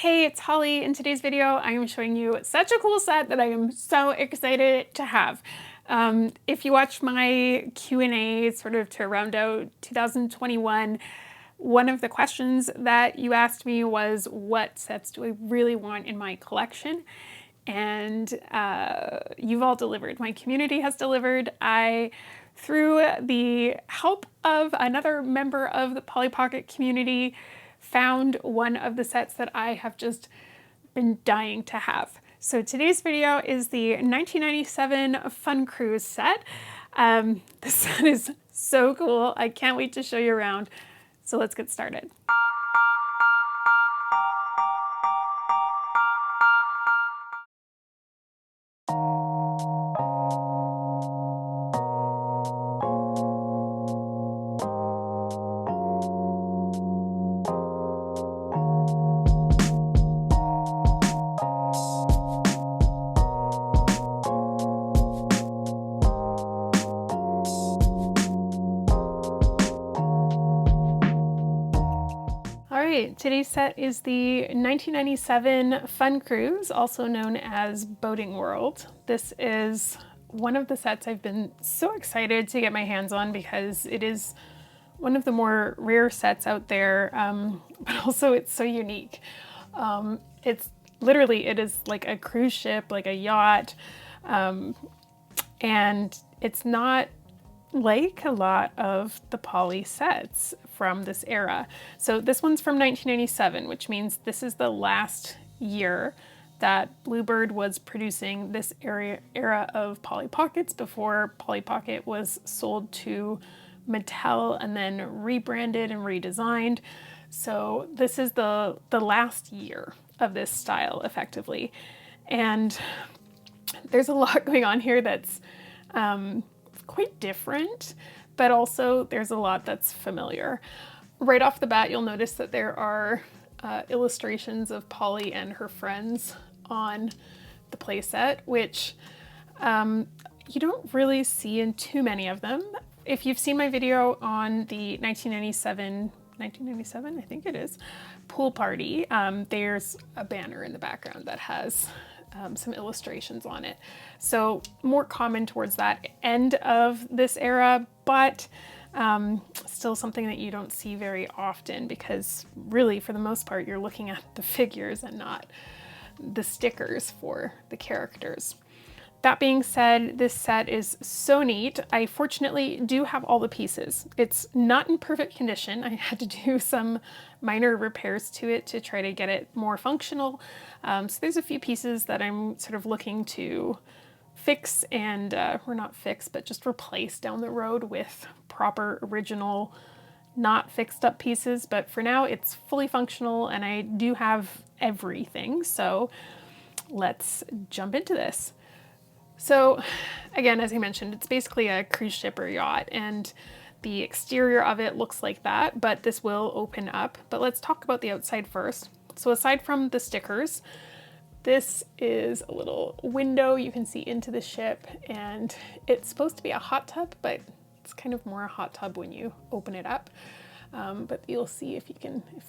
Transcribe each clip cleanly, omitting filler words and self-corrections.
Hey, it's Holly. In today's video, I am showing you such a cool set that I am so excited to have. If you watch my Q&A sort of to round out 2021, one of the questions that you asked me was, what sets do I really want in my collection? And you've all delivered. My community has delivered. Through the help of another member of the Polly Pocket community, found one of the sets that I have just been dying to have. So today's video is the 1997 Fun Cruise set. This set is so cool. I can't wait to show you around. So let's get started. Today's set is the 1997 Fun Cruise, also known as Boating World. This is one of the sets I've been so excited to get my hands on because it is one of the more rare sets out there, but also it's so unique. It is like a cruise ship, like a yacht, and it's not like a lot of the Polly sets from this era. So this one's from 1997, which means this is the last year that Bluebird was producing this era of Polly Pockets before Polly Pocket was sold to Mattel and then rebranded and redesigned. So this is the last year of this style, effectively. And there's a lot going on here that's quite different, but also there's a lot that's familiar. Right off the bat, you'll notice that there are illustrations of Polly and her friends on the playset, which you don't really see in too many of them. If you've seen my video on the 1997, I think it is, pool party, there's a banner in the background that has some illustrations on it. So more common towards that end of this era, but still something that you don't see very often because really for the most part you're looking at the figures and not the stickers for the characters. That being said, this set is so neat. I fortunately do have all the pieces. It's not in perfect condition. I had to do some minor repairs to it to try to get it more functional. So there's a few pieces that I'm sort of looking to fix and, or not fix, but just replace down the road with proper original, not fixed up pieces. But for now it's fully functional and I do have everything. So let's jump into this. So again, as I mentioned, it's basically a cruise ship or yacht and the exterior of it looks like that, but this will open up. But let's talk about the outside first. So aside from the stickers, this is a little window you can see into the ship, and it's supposed to be a hot tub, but it's kind of more a hot tub when you open it up. But you'll see if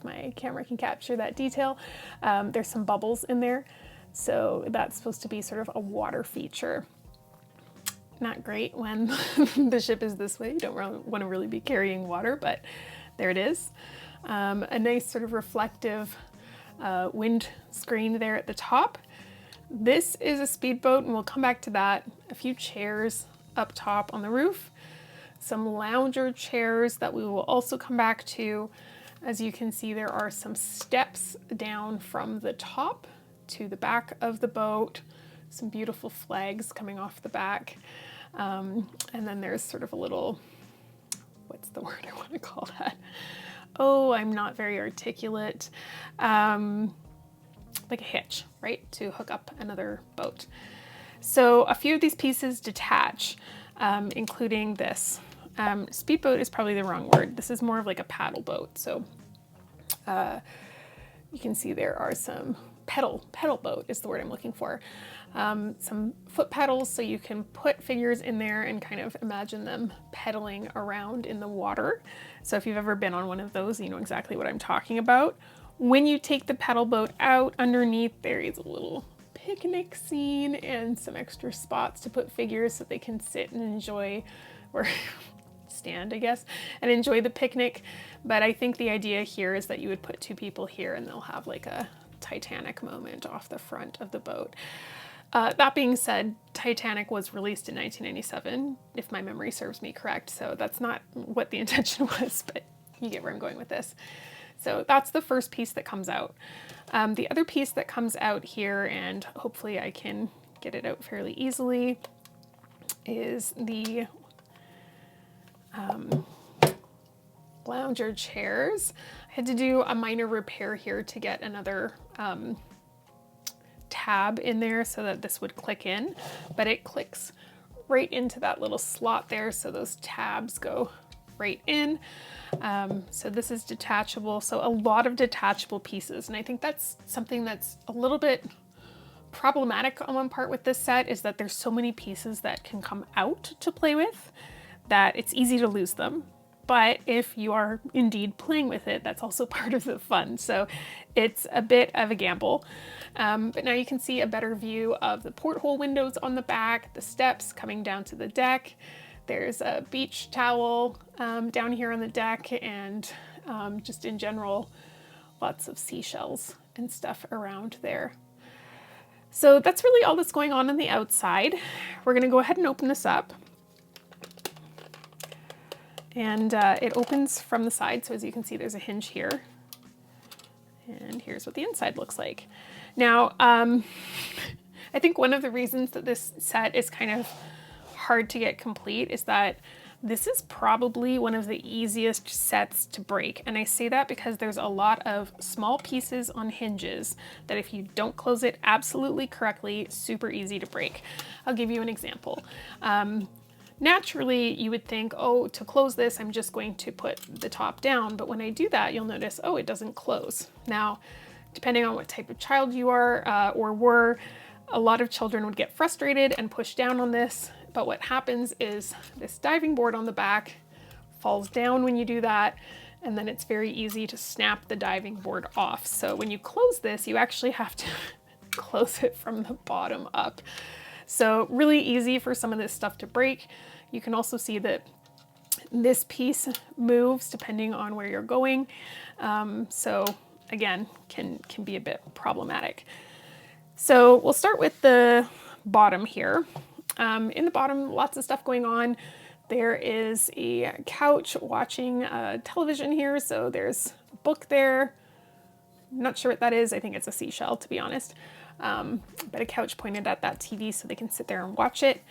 my camera can capture that detail. There's some bubbles in there. So that's supposed to be sort of a water feature. Not great when the ship is this way. You don't want to really be carrying water, but there it is. A nice sort of reflective wind screen there at the top. This is a speedboat and we'll come back to that. A few chairs up top on the roof. Some lounger chairs that we will also come back to. As you can see, there are some steps down from the top to the back of the boat, some beautiful flags coming off the back, and then there's sort of a little, what's the word I want to call that? Oh, I'm not very articulate. Like a hitch, right? To hook up another boat. So a few of these pieces detach, including this. Speedboat is probably the wrong word. This is more of like a paddle boat. So you can see there are some pedal boat is the word I'm looking for. Some foot pedals so you can put figures in there and kind of imagine them pedaling around in the water. So if you've ever been on one of those, you know exactly what I'm talking about. When you take the pedal boat out, underneath there is a little picnic scene and some extra spots to put figures so they can sit and enjoy, or stand, I guess, and enjoy the picnic. But I think the idea here is that you would put two people here and they'll have like a Titanic moment off the front of the boat. That being said, Titanic was released in 1997, if my memory serves me correct, so that's not what the intention was, but you get where I'm going with this. So that's the first piece that comes out. The other piece that comes out here, and hopefully I can get it out fairly easily, is the lounger chairs. I had to do a minor repair here to get another tab in there so that this would click in, but it clicks right into that little slot there, so those tabs go right in. So this is detachable, so a lot of detachable pieces, and I think that's something that's a little bit problematic on one part with this set, is that there's so many pieces that can come out to play with that it's easy to lose them. But if you are indeed playing with it, that's also part of the fun. So it's a bit of a gamble. But now you can see a better view of the porthole windows on the back, the steps coming down to the deck. There's a beach towel down here on the deck, and just in general, lots of seashells and stuff around there. So that's really all that's going on the outside. We're gonna go ahead and open this up. And it opens from the side, so as you can see, there's a hinge here. And here's what the inside looks like. Now, I think one of the reasons that this set is kind of hard to get complete is that this is probably one of the easiest sets to break. And I say that because there's a lot of small pieces on hinges that if you don't close it absolutely correctly, super easy to break. I'll give you an example. Naturally, you would think, oh, to close this, I'm just going to put the top down. But when I do that, you'll notice, oh, it doesn't close. Now, depending on what type of child you are or were, a lot of children would get frustrated and push down on this. But what happens is this diving board on the back falls down when you do that. And then it's very easy to snap the diving board off. So when you close this, you actually have to close it from the bottom up. So really easy for some of this stuff to break. You can also see that this piece moves depending on where you're going. So again, can be a bit problematic. So we'll start with the bottom here. In the bottom, lots of stuff going on. There is a couch watching television here. So there's a book there. I'm not sure what that is. I think it's a seashell, to be honest. But a couch pointed at that TV so they can sit there and watch it.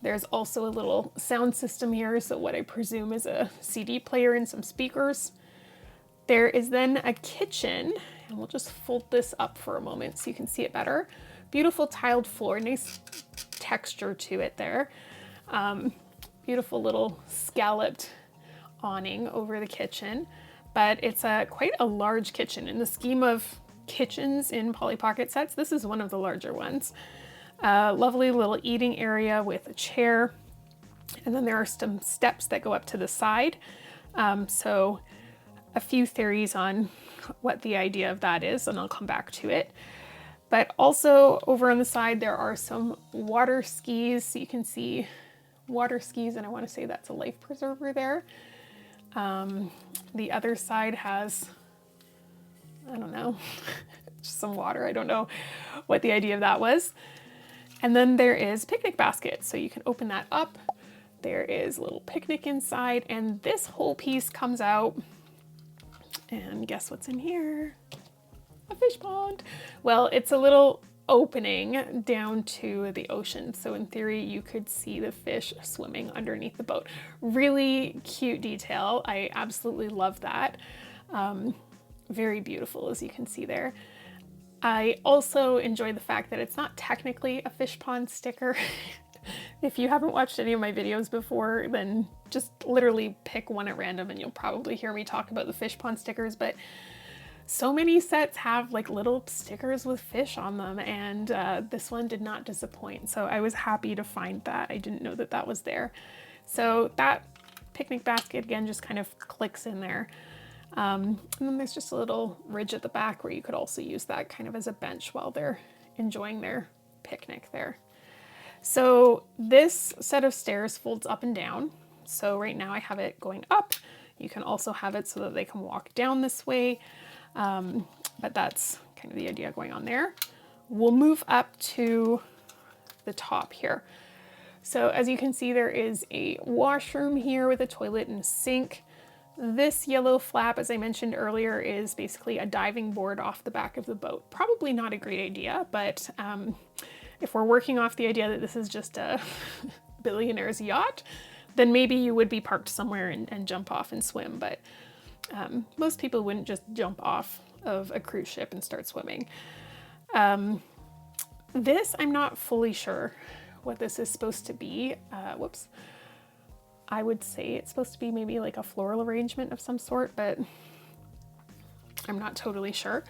There's also a little sound system here, so what I presume is a CD player and some speakers. There is then a kitchen, and we'll just fold this up for a moment so you can see it better. Beautiful tiled floor, nice texture to it there. Beautiful little scalloped awning over the kitchen, but it's quite a large kitchen. In the scheme of kitchens in Polly Pocket sets, this is one of the larger ones. Lovely little eating area with a chair, and then there are some steps that go up to the side. So a few theories on what the idea of that is, and I'll come back to it. But also over on the side there are some water skis, so you can see water skis, and I want to say that's a life preserver there. The other side has, I don't know, just some water. I don't know what the idea of that was. And then there is picnic basket. So you can open that up. There is a little picnic inside, and this whole piece comes out. And guess what's in here? A fish pond. Well, it's a little opening down to the ocean. So in theory, you could see the fish swimming underneath the boat. Really cute detail. I absolutely love that. Very beautiful, as you can see there. I also enjoy the fact that it's not technically a fish pond sticker. If you haven't watched any of my videos before, then just literally pick one at random and you'll probably hear me talk about the fish pond stickers, but so many sets have like little stickers with fish on them, and this one did not disappoint. So I was happy to find that. I didn't know that that was there. So that picnic basket again just kind of clicks in there. And then there's just a little ridge at the back where you could also use that kind of as a bench while they're enjoying their picnic there. So this set of stairs folds up and down. So right now I have it going up. You can also have it so that they can walk down this way. But that's kind of the idea going on there. We'll move up to the top here. So as you can see, there is a washroom here with a toilet and a sink. This yellow flap, as I mentioned earlier, is basically a diving board off the back of the boat. Probably not a great idea, but if we're working off the idea that this is just a billionaire's yacht, then maybe you would be parked somewhere and jump off and swim. But most people wouldn't just jump off of a cruise ship and start swimming. This, I'm not fully sure what this is supposed to be. Whoops. I would say it's supposed to be maybe like a floral arrangement of some sort, but I'm not totally sure.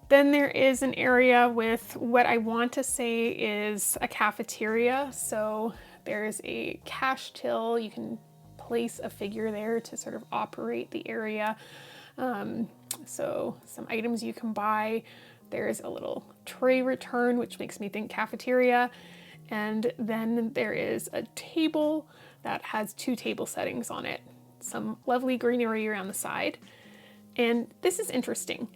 Then there is an area with what I want to say is a cafeteria. So there's a cash till. You can place a figure there to sort of operate the area. So some items you can buy. There's a little tray return, which makes me think cafeteria. And then there is a table that has 2 table settings on it. Some lovely greenery around the side. And this is interesting.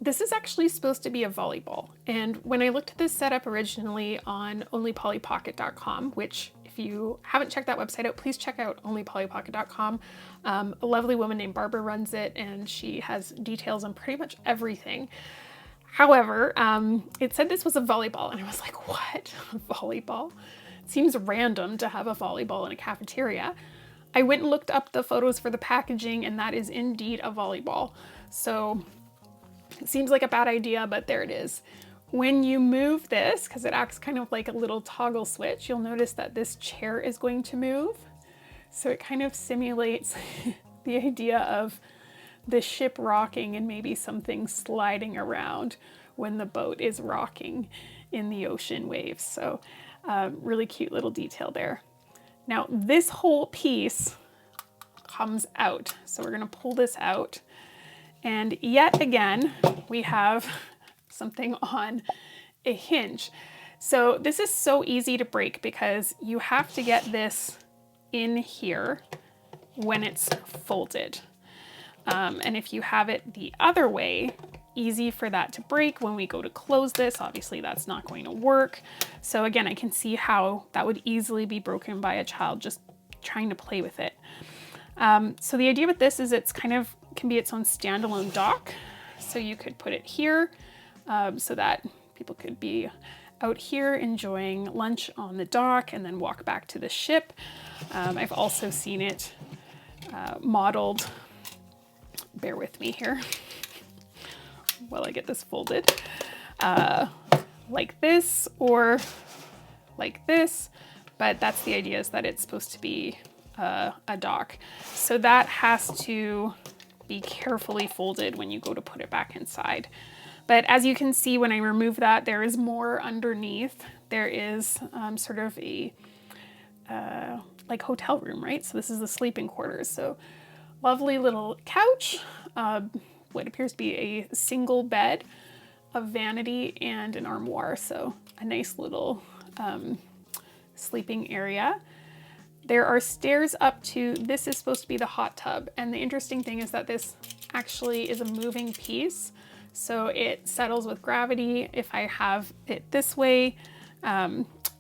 This is actually supposed to be a volleyball. And when I looked at this setup originally on onlypollypocket.com, which if you haven't checked that website out, please check out onlypollypocket.com. A lovely woman named Barbara runs it, and she has details on pretty much everything. However, it said this was a volleyball, and I was like, what? A volleyball? It seems random to have a volleyball in a cafeteria. I went and looked up the photos for the packaging, and that is indeed a volleyball. So it seems like a bad idea, but there it is. When you move this, because it acts kind of like a little toggle switch, you'll notice that this chair is going to move. So it kind of simulates the idea of the ship rocking and maybe something sliding around when the boat is rocking in the ocean waves. So really cute little detail there. Now this whole piece comes out. So we're gonna pull this out. And yet again, we have something on a hinge. So this is so easy to break because you have to get this in here when it's folded. And if you have it the other way, easy for that to break when we go to close this. Obviously that's not going to work. So again, I can see how that would easily be broken by a child just trying to play with it. So the idea with this is it's kind of can be its own standalone dock. So you could put it here so that people could be out here enjoying lunch on the dock and then walk back to the ship. I've also seen it modeled, bear with me here while I get this folded, like this or like this, but that's the idea, is that it's supposed to be a dock. So that has to be carefully folded when you go to put it back inside. But as you can see, when I remove that, there is more underneath. There is sort of a like hotel room, right? So this is the sleeping quarters. So lovely little couch, what appears to be a single bed, a vanity, and an armoire. So a nice little sleeping area. There are stairs up to, this is supposed to be the hot tub. And the interesting thing is that this actually is a moving piece. So it settles with gravity. If I have it this way,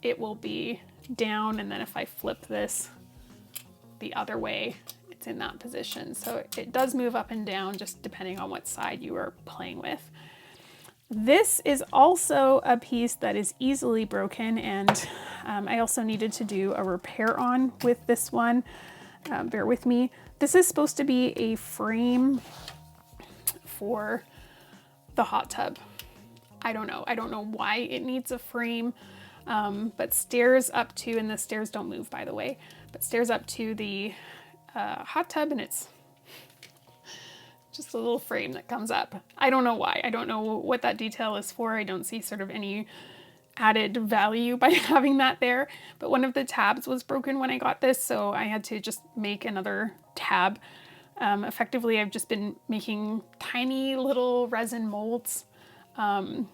it will be down. And then if I flip this the other way, it's in that position. So it does move up and down just depending on what side you are playing with. This is also a piece that is easily broken, and I also needed to do a repair on with this one. Bear with me. This is supposed to be a frame for the hot tub. I don't know why it needs a frame, but stairs up to, and the stairs don't move by the way, but stairs up to the hot tub, and it's just a little frame that comes up. I don't know why. I don't know what that detail is for. I don't see sort of any added value by having that there. But one of the tabs was broken when I got this, so I had to just make another tab Effectively, I've just been making tiny little resin molds. I'm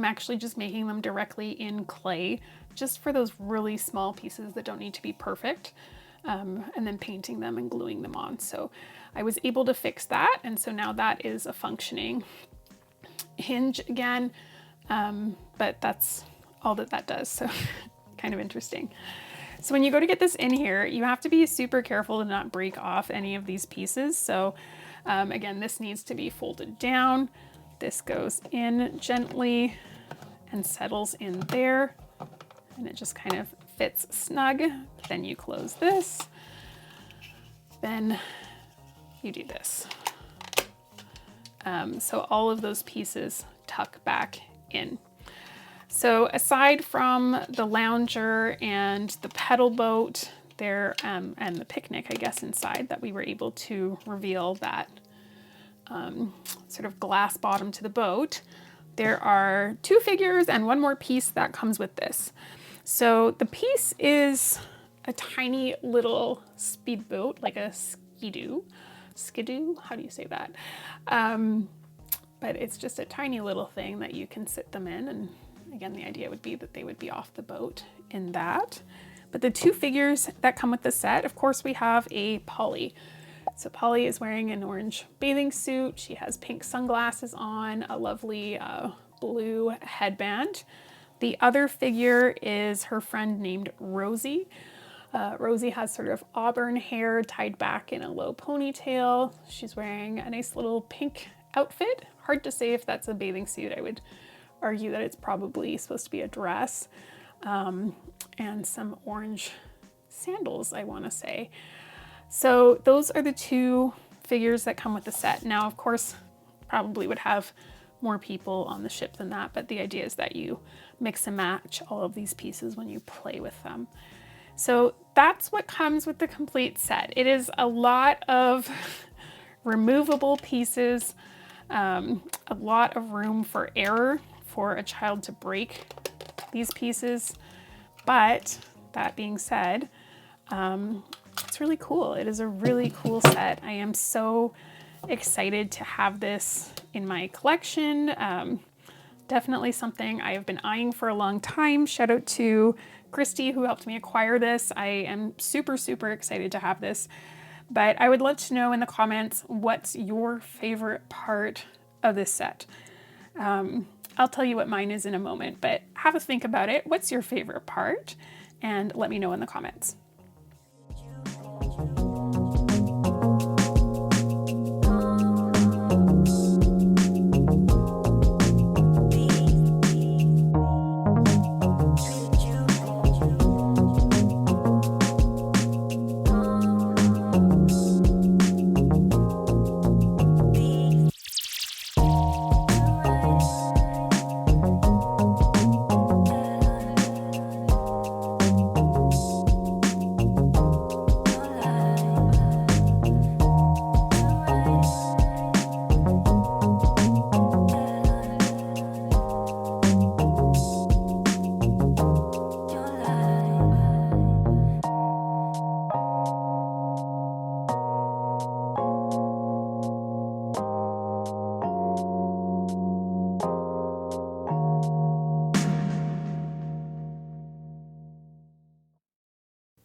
actually just making them directly in clay, just for those really small pieces that don't need to be perfect, and then painting them and gluing them on. So I was able to fix that, and so now that is a functioning hinge again, but that's all that does, so kind of interesting. So when you go to get this in here, you have to be super careful to not break off any of these pieces. So again, this needs to be folded down. This goes in gently and settles in there, and it just kind of fits snug. Then you close this, then you do this. So all of those pieces tuck back in. So aside from the lounger and the pedal boat there, and the picnic, I guess, inside, that we were able to reveal that sort of glass bottom to the boat, there are 2 figures and 1 more piece that comes with this. So the piece is a tiny little speedboat, like a skidoo. Skidoo, how do you say that? But it's just a tiny little thing that you can sit them in, and again, the idea would be that they would be off the boat in that. But the 2 figures that come with the set, of course, we have a Polly. So Polly is wearing an orange bathing suit. She has pink sunglasses on, a lovely blue headband. The other figure is her friend named Rosie. Rosie has sort of auburn hair tied back in a low ponytail. She's wearing a nice little pink outfit. Hard to say if that's a bathing suit. I would argue that it's probably supposed to be a dress, and some orange sandals, I want to say. So those are the 2 figures that come with the set. Now, of course, probably would have more people on the ship than that, but the idea is that you mix and match all of these pieces when you play with them. So that's what comes with the complete set. It is a lot of removable pieces, a lot of room for error for a child to break these pieces. But that being said, it's really cool. It is a really cool set. I am so excited to have this in my collection. Definitely something I have been eyeing for a long time. Shout out to Christy, who helped me acquire this. I am super, super excited to have this. But I would love to know in the comments, what's your favorite part of this set? I'll tell you what mine is in a moment, but have a think about it. What's your favorite part? And let me know in the comments.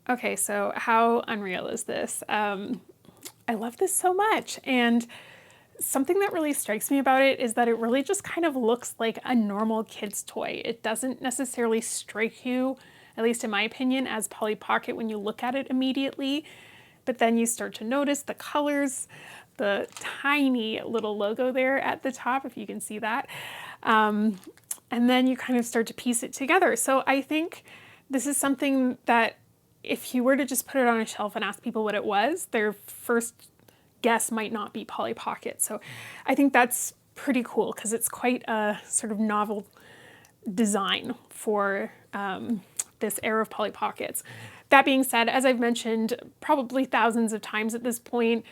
Okay, so how unreal is this? I love this so much, and something that really strikes me about it is that it really just kind of looks like a normal kid's toy. It doesn't necessarily strike you, at least in my opinion, as Polly Pocket when you look at it immediately, but then you start to notice the colors, the tiny little logo there at the top, if you can see that, and then you kind of start to piece it together. So I think this is something that if you were to just put it on a shelf and ask people what it was, their first guess might not be Polly Pocket. So I think that's pretty cool because it's quite a sort of novel design for this era of Polly Pockets. That being said, as I've mentioned probably thousands of times at this point,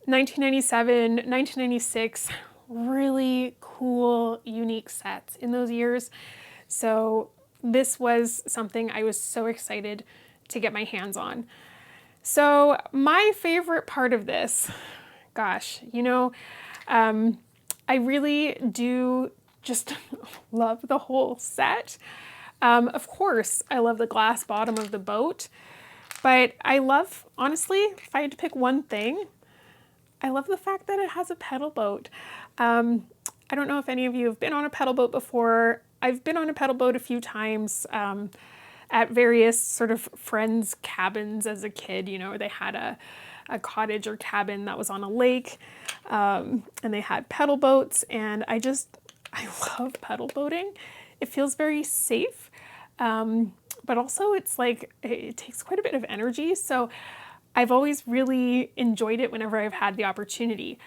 1997, 1996, really cool, unique sets in those years. So this was something I was so excited to get my hands on. So my favorite part of this gosh, I really do just love the whole set. Of course, I love the glass bottom of the boat, but I love, honestly, if I had to pick one thing, I love the fact that it has a pedal boat. I don't know if any of you have been on a pedal boat before. I've been on a pedal boat a few times at various sort of friends' cabins as a kid. They had a cottage or cabin that was on a lake, and they had pedal boats, and I love pedal boating. It feels very safe, but also it's like, it takes quite a bit of energy, so I've always really enjoyed it whenever I've had the opportunity.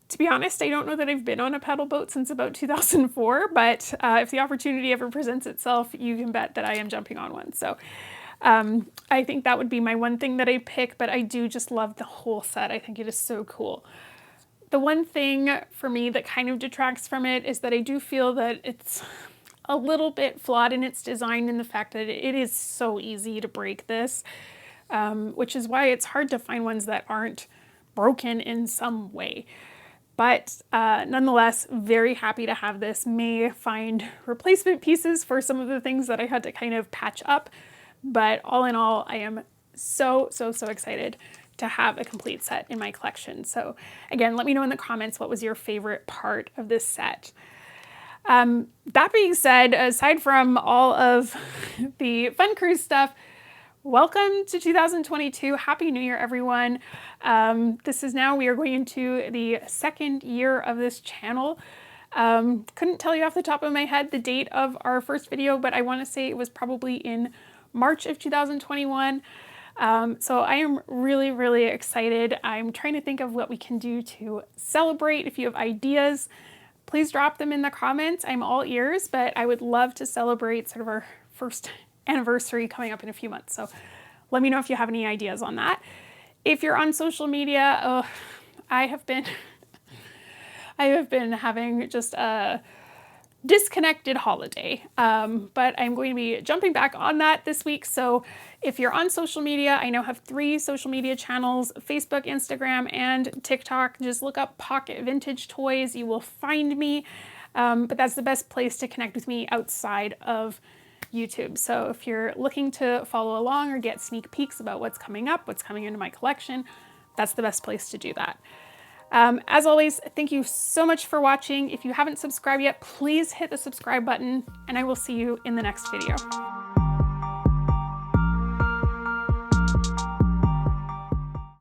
To be honest, I don't know that I've been on a pedal boat since about 2004, but if the opportunity ever presents itself, you can bet that I am jumping on one. So I think that would be my one thing that I pick, but I do just love the whole set. I think it is so cool. The one thing for me that kind of detracts from it is that I do feel that it's a little bit flawed in its design, in the fact that it is so easy to break this. Which is why it's hard to find ones that aren't broken in some way. But nonetheless, very happy to have this. May find replacement pieces for some of the things that I had to kind of patch up. But all in all, I am so excited to have a complete set in my collection. So again, let me know in the comments what was your favorite part of this set. That being said, aside from all of the Fun Cruise stuff, welcome to 2022. Happy New Year, everyone. We are going into the second year of this channel. Couldn't tell you off the top of my head the date of our first video, but I want to say it was probably in March of 2021. So I am really excited. I'm trying to think of what we can do to celebrate. If you have ideas, please drop them in the comments. I'm all ears, but I would love to celebrate sort of our first anniversary coming up in a few months. So let me know if you have any ideas on that. If you're on social media, I have been having just a disconnected holiday, but I'm going to be jumping back on that this week. So if you're on social media, I now have 3 social media channels: Facebook, Instagram, and TikTok. Just look up Pocket Vintage Toys. You will find me, but that's the best place to connect with me outside of YouTube. So if you're looking to follow along or get sneak peeks about what's coming up, what's coming into my collection, that's the best place to do that. As always, thank you so much for watching. If you haven't subscribed yet, please hit the subscribe button, and I will see you in the next video.